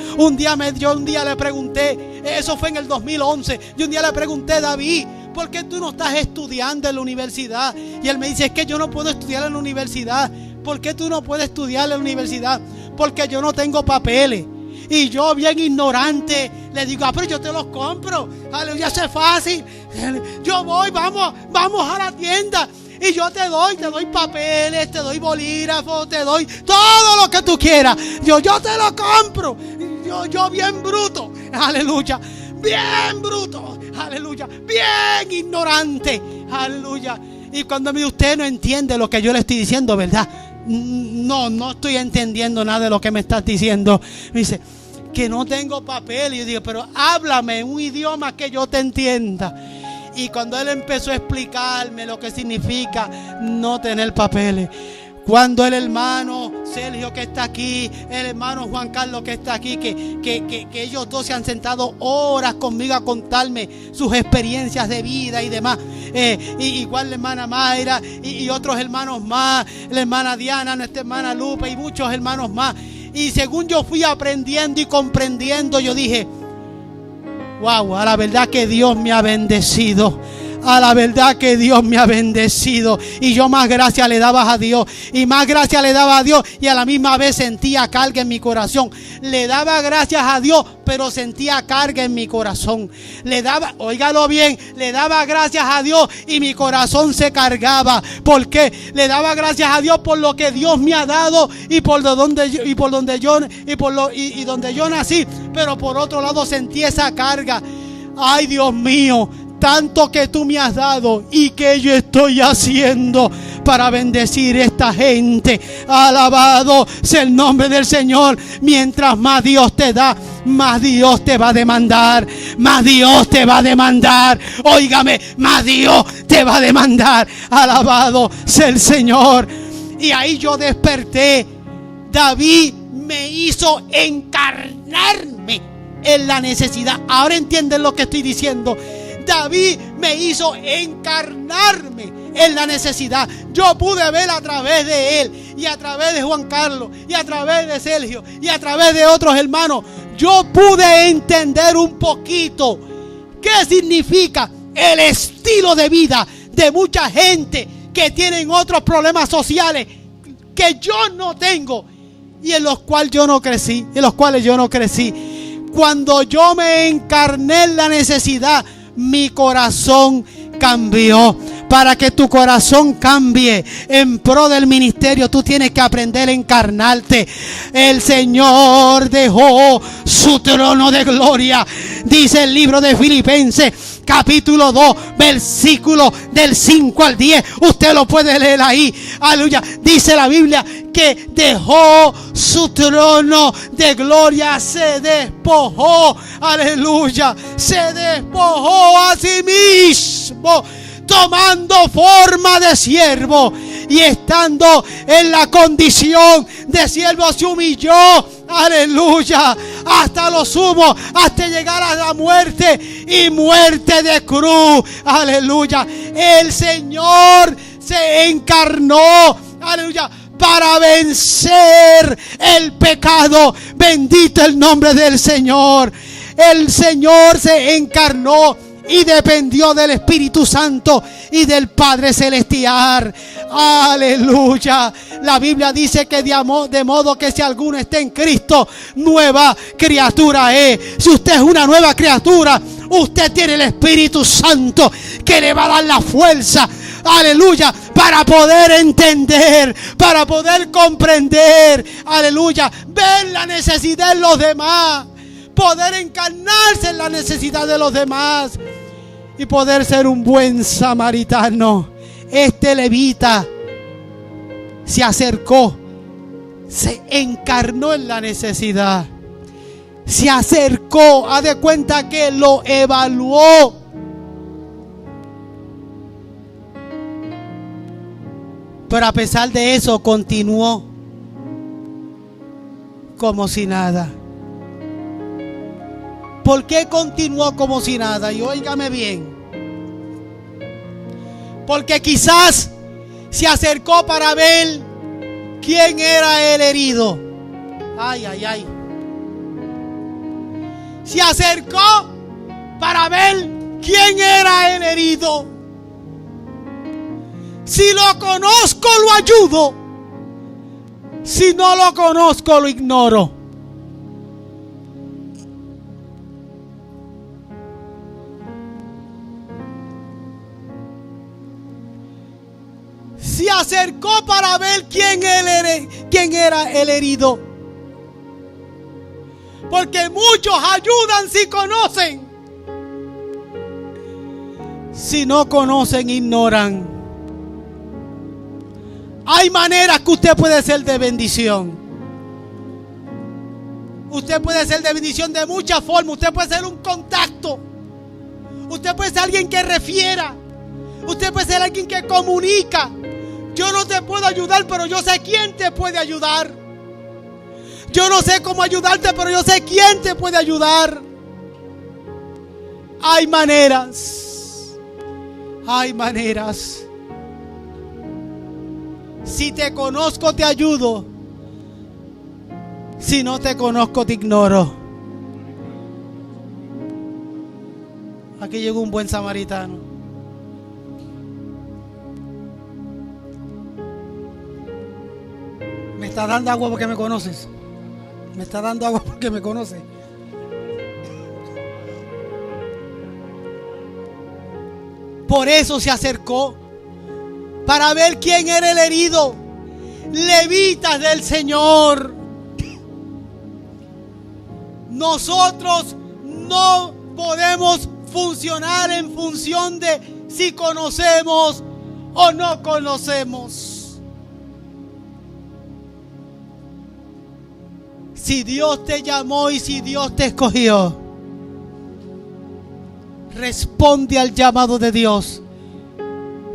Yo un día le pregunté, eso fue en el 2011. Yo un día le pregunté, David, ¿por qué tú no estás estudiando en la universidad? Y él me dice, es que yo no puedo estudiar en la universidad. ¿Por qué tú no puedes estudiar en la universidad? Porque yo no tengo papeles. Y yo, bien ignorante, le digo, pero yo te los compro. Aleluya, eso es fácil. Yo voy, vamos a la tienda. Y yo te doy papeles, te doy bolígrafos, te doy todo lo que tú quieras. Yo te lo compro. Yo bien bruto. Aleluya. Bien bruto. Aleluya. Bien ignorante. Aleluya. Y cuando me dice, usted no entiende lo que yo le estoy diciendo, ¿verdad? No estoy entendiendo nada de lo que me estás diciendo. Me dice que no tengo papel. Y yo digo, pero háblame un idioma que yo te entienda. Y cuando él empezó a explicarme lo que significa no tener papeles, cuando el hermano Sergio que está aquí, el hermano Juan Carlos que está aquí, que ellos dos se han sentado horas conmigo a contarme sus experiencias de vida y demás. Igual la hermana Mayra y otros hermanos más, la hermana Diana, nuestra hermana Lupe y muchos hermanos más. Y según yo fui aprendiendo y comprendiendo, yo dije, wow, a la verdad que Dios me ha bendecido. A la verdad que Dios me ha bendecido. Y yo más gracias le daba a Dios. Y más gracias le daba a Dios. Y a la misma vez sentía carga en mi corazón. Le daba gracias a Dios, pero sentía carga en mi corazón. Le daba, óigalo bien, le daba gracias a Dios y mi corazón se cargaba. ¿Por qué? Le daba gracias a Dios por lo que Dios me ha dado y por donde yo nací. Pero por otro lado sentí esa carga. Ay, Dios mío, tanto que tú me has dado y que yo estoy haciendo para bendecir esta gente. Alabado sea el nombre del Señor. Mientras más Dios te da, más Dios te va a demandar. Más Dios te va a demandar. Óigame, más Dios te va a demandar. Alabado sea el Señor. Y ahí yo desperté. David me hizo encarnarme en la necesidad. Ahora entienden lo que estoy diciendo. David me hizo encarnarme en la necesidad. Yo pude ver a través de él y a través de Juan Carlos y a través de Sergio y a través de otros hermanos. Yo pude entender un poquito qué significa el estilo de vida de mucha gente que tienen otros problemas sociales que yo no tengo y en los cuales yo no crecí. Cuando yo me encarné en la necesidad, mi corazón cambió. Para que tu corazón cambie en pro del ministerio, tú tienes que aprender a encarnarte. El Señor dejó su trono de gloria. Dice el libro de Filipenses, capítulo 2, versículo del 5 al 10. Usted lo puede leer ahí. Aleluya. Dice la Biblia que dejó su trono de gloria, se despojó. Aleluya. Se despojó a sí mismo, tomando forma de siervo, y estando en la condición de siervo se humilló, aleluya, hasta lo sumo, hasta llegar a la muerte y muerte de cruz, aleluya. El Señor se encarnó, aleluya, para vencer el pecado. Bendito el nombre del Señor. El Señor se encarnó y dependió del Espíritu Santo y del Padre Celestial. Aleluya. La Biblia dice que de modo que si alguno está en Cristo, nueva criatura es. Si usted es una nueva criatura, usted tiene el Espíritu Santo que le va a dar la fuerza, aleluya, para poder entender, para poder comprender, aleluya, ver la necesidad en los demás, poder encarnarse en la necesidad de los demás y poder ser un buen samaritano. Este levita se acercó, se encarnó en la necesidad, se acercó, haz de cuenta que lo evaluó. Pero a pesar de eso continuó como si nada. ¿Por qué continuó como si nada? Y óigame bien. Porque quizás se acercó para ver quién era el herido. Ay, ay, ay. Se acercó para ver quién era el herido. Si lo conozco, lo ayudo. Si no lo conozco, lo ignoro. se acercó para ver quién era el herido. Porque muchos ayudan si conocen. Si no conocen, ignoran. Hay maneras que usted puede ser de bendición. Usted puede ser de bendición de muchas formas. Usted puede ser un contacto. Usted puede ser alguien que refiera. Usted puede ser alguien que comunica. Yo no te puedo ayudar, pero yo sé quién te puede ayudar. Yo no sé cómo ayudarte, pero yo sé quién te puede ayudar. Hay maneras. Hay maneras. Si te conozco, te ayudo. Si no te conozco, te ignoro. Aquí llegó un buen samaritano. Me está dando agua porque me conoces. Me está dando agua porque me conoces. Por eso se acercó, para ver quién era el herido. Levitas del Señor. Nosotros no podemos funcionar en función de si conocemos o no conocemos. Si Dios te llamó y si Dios te escogió, responde al llamado de Dios,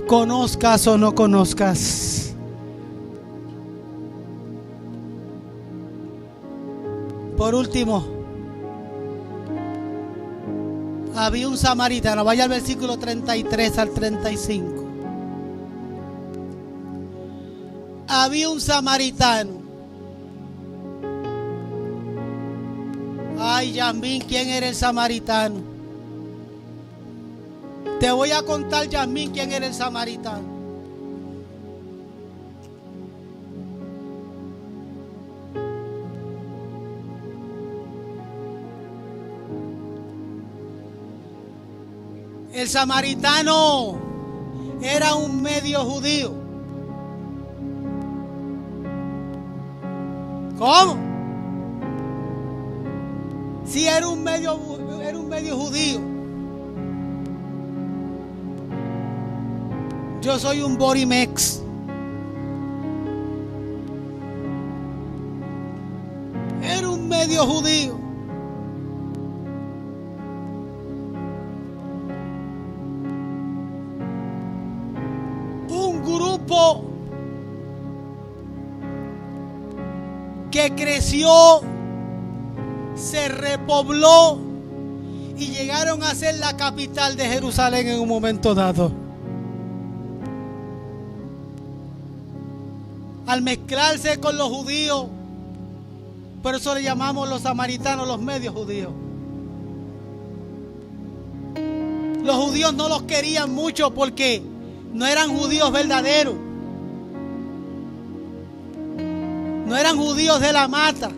conozcas o no conozcas. Por último, había un samaritano. Vaya al versículo 33 al 35. Había un samaritano. Ay, Yasmín, ¿quién era el samaritano? Te voy a contar, Yasmín, quién era el samaritano. El samaritano era un medio judío. ¿Cómo? Sí, era un medio judío. Yo soy un Borimex. Era un medio judío. Un grupo que creció, se repobló y llegaron a ser la capital de Jerusalén en un momento dado. Al mezclarse con los judíos, por eso le llamamos los samaritanos los medios judíos. Los judíos no los querían mucho porque no eran judíos verdaderos. No eran judíos de la mata,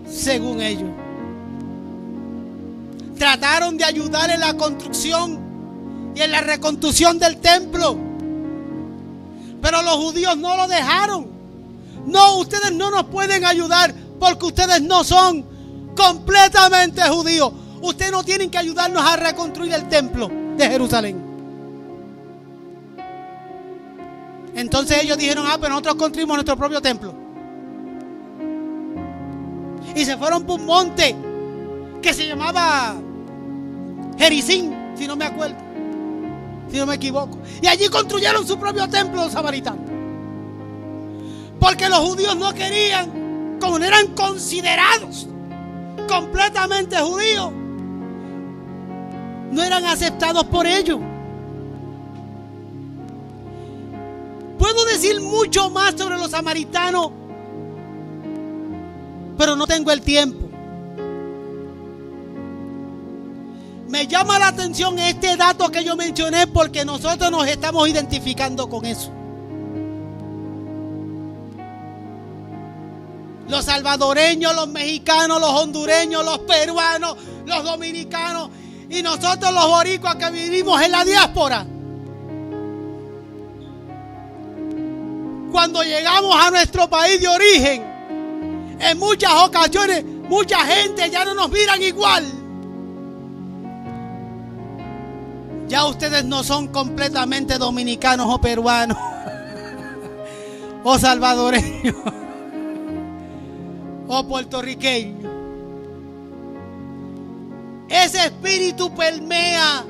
según ellos. Trataron de ayudar en la construcción y en la reconstrucción del templo, pero los judíos no lo dejaron. No, ustedes no nos pueden ayudar porque ustedes no son completamente judíos. Ustedes no tienen que ayudarnos a reconstruir el templo de Jerusalén. Entonces ellos dijeron, pero nosotros construimos nuestro propio templo. Y se fueron por un monte que se llamaba Gerizim, si no me acuerdo, si no me equivoco. Y allí construyeron su propio templo los samaritanos. Porque los judíos no querían, como no eran considerados completamente judíos, no eran aceptados por ellos. Puedo decir mucho más sobre los samaritanos, pero no tengo el tiempo. Me llama la atención este dato que yo mencioné porque nosotros nos estamos identificando con eso. Los salvadoreños, los mexicanos, los hondureños, los peruanos, los dominicanos y nosotros los boricuas que vivimos en la diáspora. cuando llegamos a nuestro país de origen, en muchas ocasiones, mucha gente ya no nos miran igual. Ya ustedes no son completamente dominicanos o peruanos o salvadoreños o puertorriqueños. Ese espíritu permea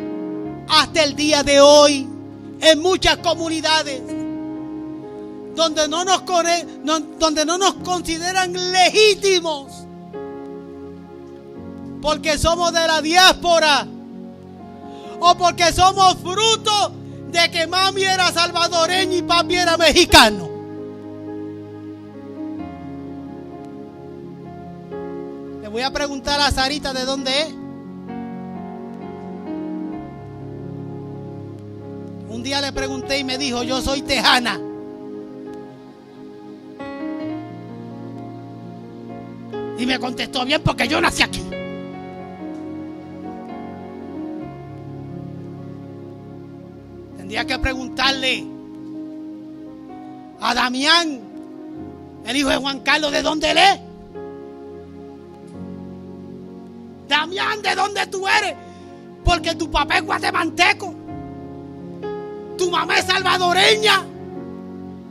hasta el día de hoy en muchas comunidades donde no nos consideran legítimos porque somos de la diáspora o porque somos fruto de que mami era salvadoreña y papi era mexicano. Le voy a preguntar a Sarita de dónde es. Un día le pregunté y me dijo: yo soy tejana. Y me contestó bien porque yo nací aquí. Tendría que preguntarle a Damián, el hijo de Juan Carlos, ¿de dónde él es? Damián, ¿de dónde tú eres? Porque tu papá es guatemalteco, tu mamá es salvadoreña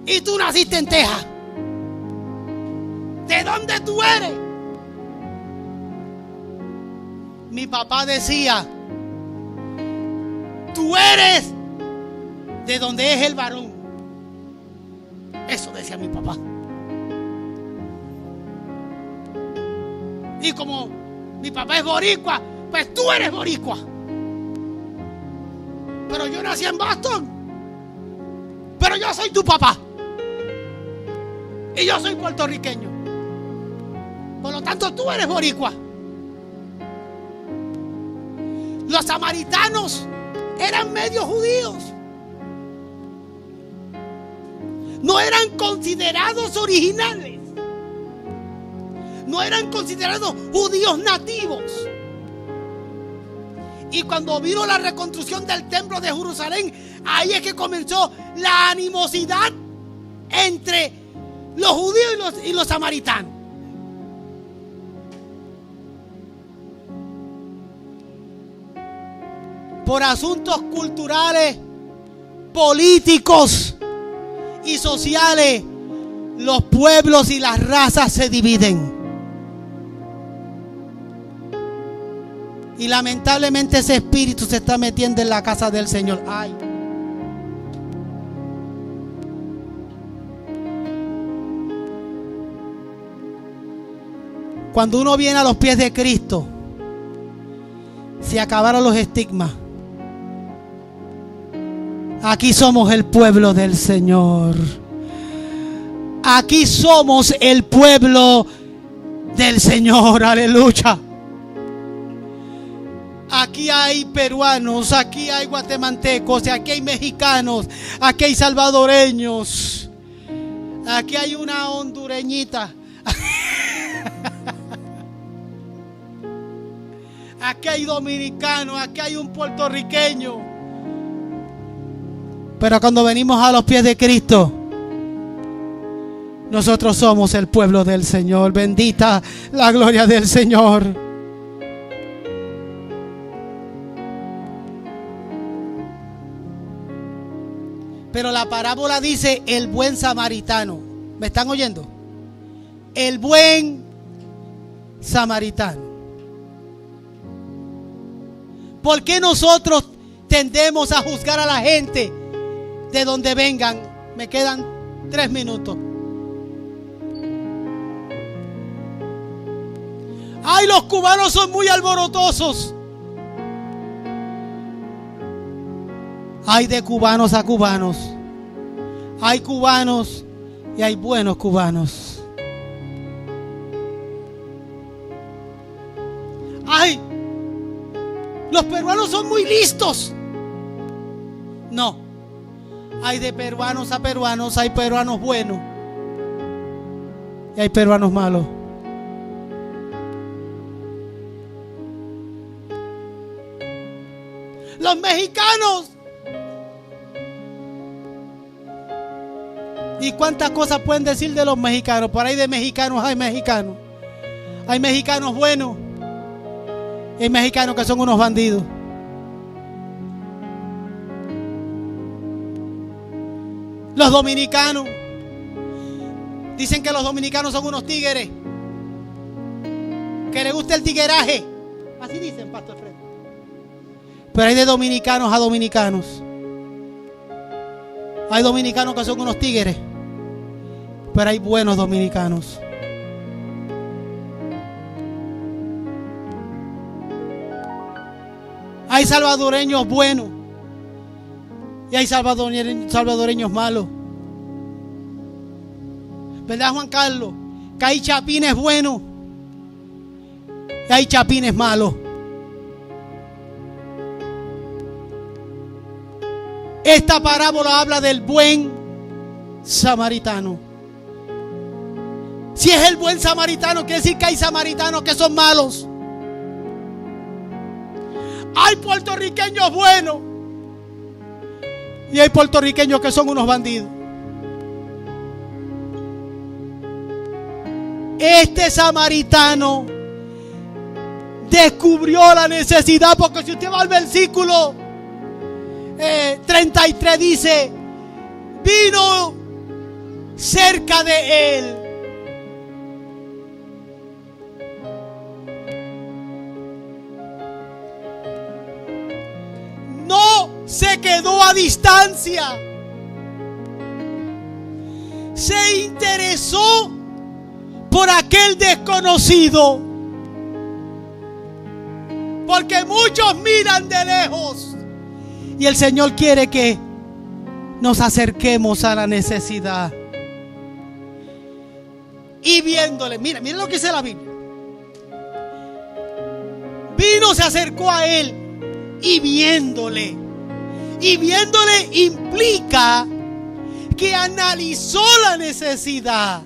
y tú naciste en Texas. ¿De dónde tú eres? Mi papá decía: tú eres de donde es el varón. Eso decía mi papá. Y como mi papá es boricua, pues tú eres boricua. Pero yo nací en Boston. Pero yo soy tu papá. Y yo soy puertorriqueño. Por lo tanto, tú eres boricua. Los samaritanos eran medio judíos. No eran considerados originales. No eran considerados judíos nativos. Y cuando vino la reconstrucción del templo de Jerusalén, ahí es que comenzó la animosidad entre los judíos y los samaritanos. Por asuntos culturales, políticos y sociales, los pueblos y las razas se dividen. Y lamentablemente ese espíritu se está metiendo en la casa del Señor. Ay. Cuando uno viene a los pies de Cristo, se acabaron los estigmas. Aquí somos el pueblo del Señor. Aquí somos el pueblo del Señor. Aleluya. Aquí hay peruanos, aquí hay guatemaltecos, aquí hay mexicanos, aquí hay salvadoreños, aquí hay una hondureñita, aquí hay dominicanos, aquí hay un puertorriqueño. Pero cuando venimos a los pies de Cristo, nosotros somos el pueblo del Señor. Bendita la gloria del Señor. Pero la parábola dice el buen samaritano. ¿Me están oyendo? El buen samaritano. ¿Por qué nosotros tendemos a juzgar a la gente de donde vengan? Me quedan 3 minutos. Ay, los cubanos son muy alborotosos. Hay de cubanos a cubanos. Hay cubanos y hay buenos cubanos. Ay, los peruanos son muy listos. No. Hay de peruanos a peruanos. Hay peruanos buenos y hay peruanos malos. Los mexicanos ¿Y cuántas cosas pueden decir de los mexicanos? Por ahí de mexicanos hay mexicanos. Hay mexicanos buenos. Y hay mexicanos que son unos bandidos. Los dominicanos. Dicen que los dominicanos son unos tigres. Que les gusta el tigueraje. Así dicen, Pastor Fred. Pero hay de dominicanos a dominicanos. Hay dominicanos que son unos tigres. Pero hay buenos dominicanos. Hay salvadoreños buenos. Y hay salvadoreños malos. ¿Verdad, Juan Carlos? Que hay chapines buenos. Y hay chapines malos. Esta parábola habla del buen samaritano. Si es el buen samaritano, quiere decir que hay samaritanos que son malos. Hay puertorriqueños buenos. Y hay puertorriqueños que son unos bandidos. Este samaritano descubrió la necesidad, porque si usted va al versículo 33 dice, vino cerca de él. No se quedó a distancia. Se interesó por aquel desconocido. Porque muchos miran de lejos. Y el Señor quiere que nos acerquemos a la necesidad. Y viéndole, mira lo que dice la Biblia. Vino, se acercó a él y viéndole. Y viéndole implica que analizó la necesidad.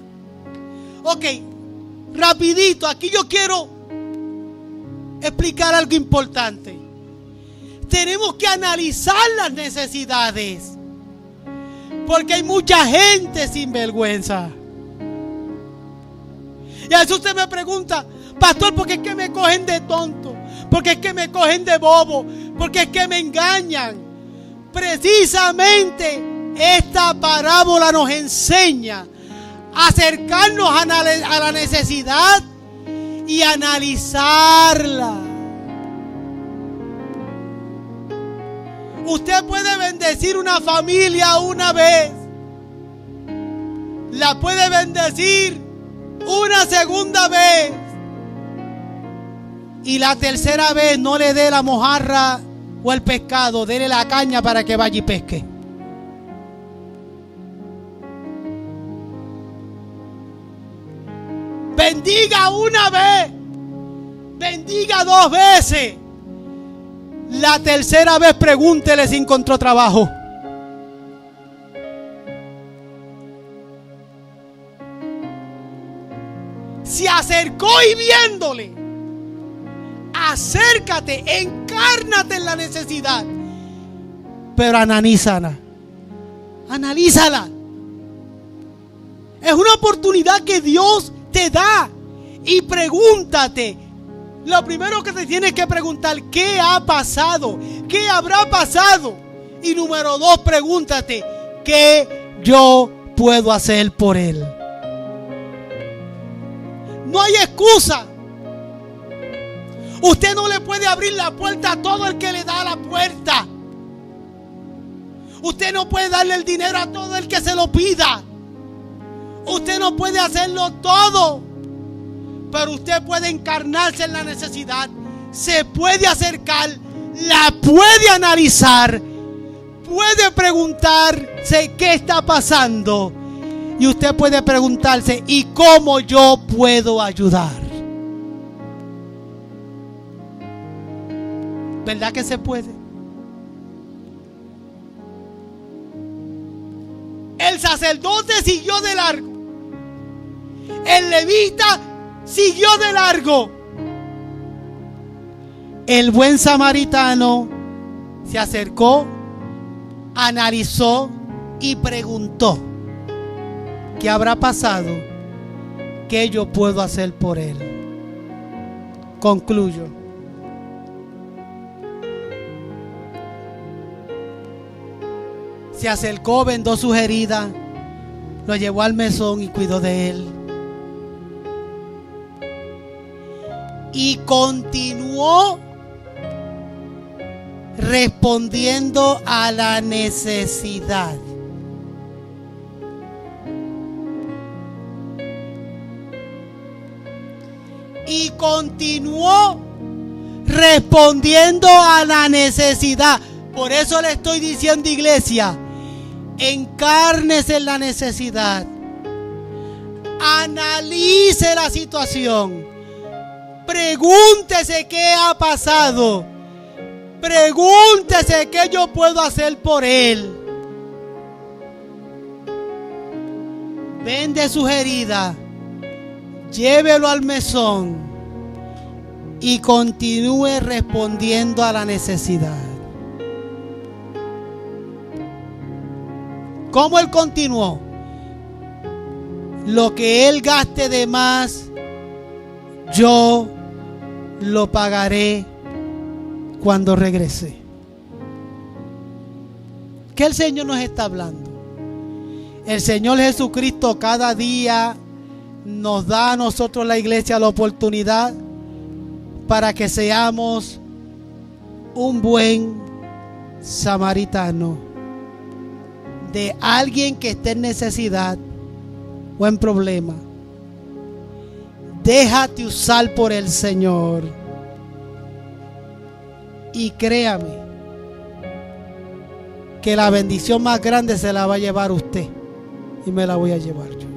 Ok, rapidito, aquí yo quiero explicar algo importante. Tenemos que analizar las necesidades, porque hay mucha gente sin vergüenza. Y a veces usted me pregunta, pastor, ¿por qué es que me cogen de tonto? ¿Por qué es que me cogen de bobo? ¿Por qué es que me engañan? Precisamente esta parábola nos enseña a acercarnos a la necesidad y analizarla. Usted puede bendecir una familia una vez, la puede bendecir una segunda vez, y la tercera vez no le dé la mojarra o el pescado, dele la caña para que vaya y pesque. Bendiga una vez, bendiga dos veces. La tercera vez pregúntele si encontró trabajo. Se acercó y viéndole, acércate, encárnate en la necesidad, pero analízala. Analízala. Es una oportunidad que Dios te da. Y pregúntate. Lo primero que te tienes que preguntar, ¿qué ha pasado? ¿Qué habrá pasado? Y número 2, pregúntate, ¿qué yo puedo hacer por él? No hay excusa. Usted no le puede abrir la puerta a todo el que le da la puerta. Usted no puede darle el dinero a todo el que se lo pida. Usted no puede hacerlo todo. Pero usted puede encarnarse en la necesidad. Se puede acercar. La puede analizar. Puede preguntarse qué está pasando. Y usted puede preguntarse, ¿y cómo yo puedo ayudar? ¿Verdad que se puede? El sacerdote siguió de largo. El levita siguió de largo. El buen samaritano se acercó, analizó y preguntó. ¿qué habrá pasado? ¿Qué yo puedo hacer por él? Concluyo. Se acercó, vendó sus heridas, lo llevó al mesón y cuidó de él. Y continuó respondiendo a la necesidad. Y continuó respondiendo a la necesidad. Por eso le estoy diciendo, iglesia, encárnese en la necesidad. Analice la situación. Pregúntese qué ha pasado. Pregúntese qué yo puedo hacer por él. Vende sus heridas. Llévelo al mesón y continúe respondiendo a la necesidad. ¿Cómo él continuó? Lo que él gaste de más, yo lo pagaré cuando regrese. ¿Qué el Señor nos está hablando? El Señor Jesucristo cada día nos da a nosotros, la iglesia, la oportunidad para que seamos un buen samaritano de alguien que esté en necesidad o en problema. Déjate usar por el Señor y créame que la bendición más grande se la va a llevar usted y me la voy a llevar yo.